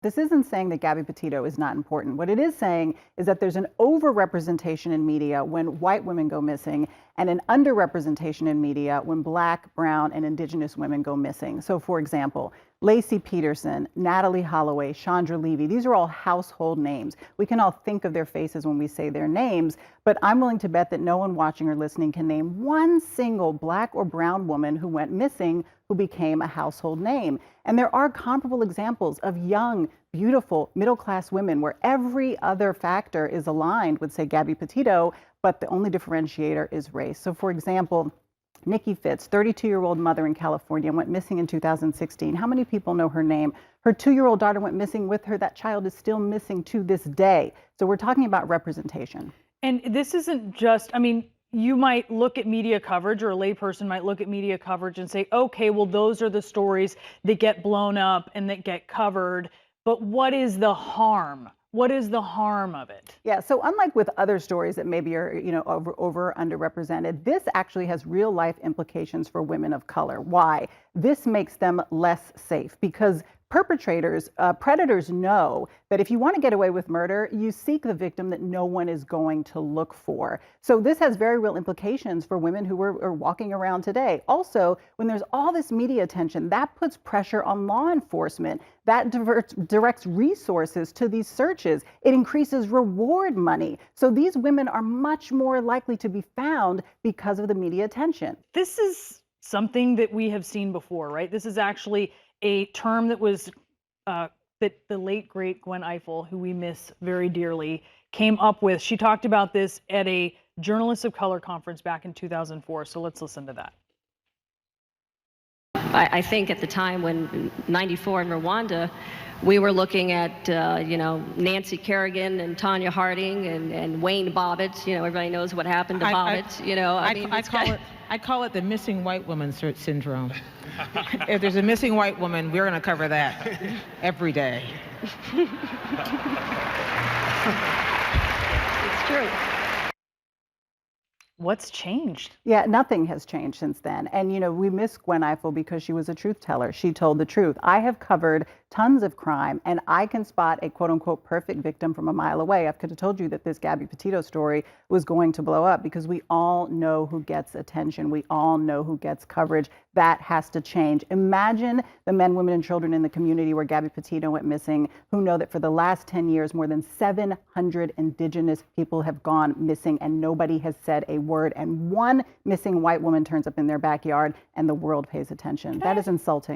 This isn't saying that Gabby Petitio is not important. What it is saying is that there's an overrepresentation in media when white women go missing and an underrepresentation in media when Black, brown, and indigenous women go missing. So for example, Lacey Peterson, Natalie Holloway, Chandra Levy, these are all household names. We can all think of their faces when we say their names, but I'm willing to bet that no one watching or listening can name one single Black or brown woman who went missing who became a household name. And there are comparable examples of young, beautiful, middle-class women where every other factor is aligned with, say, Gabby Petitio, but the only differentiator is race. So for example, Nikki Fitz, 32-year-old mother in California, went missing in 2016. How many people know her name? Her 2-year-old daughter went missing with her. That child is still missing to this day. So we're talking about representation. And this isn't just, I mean, you might look at media coverage, or a layperson might look at media coverage and say, okay, well, those are the stories that get blown up and that get covered. But what is the harm? What is the harm of it? Yeah, so unlike with other stories that maybe are, over or underrepresented, this actually has real life implications for women of color. Why? This makes them less safe because perpetrators, predators know that if you want to get away with murder, you seek the victim that no one is going to look for. So this has very real implications for women who are walking around today. Also, when there's all this media attention, that puts pressure on law enforcement. That directs resources to these searches. It increases reward money. So these women are much more likely to be found because of the media attention. This is something that we have seen before, right? This is actually a term that was that the late great Gwen Ifill, who we miss very dearly, came up with. She talked about this at a Journalists of Color conference back in 2004. So let's listen to that. I think at the time when '94 in Rwanda, we were looking at Nancy Kerrigan and Tanya Harding and Wayne Bobbitt. Everybody knows what happened to Bobbitt. I call it the missing white woman syndrome. If there's a missing white woman, we're going to cover that every day. It's true. What's changed? Yeah, nothing has changed since then. And, we miss Gwen Ifill because she was a truth teller. She told the truth. I have covered tons of crime, and I can spot a quote unquote perfect victim from a mile away. I could have told you that this Gabby Petitio story was going to blow up because we all know who gets attention. We all know who gets coverage. That has to change. Imagine the men, women, and children in the community where Gabby Petitio went missing who know that for the last 10 years, more than 700 indigenous people have gone missing and nobody has said a word. And one missing white woman turns up in their backyard and the world pays attention. That is insulting.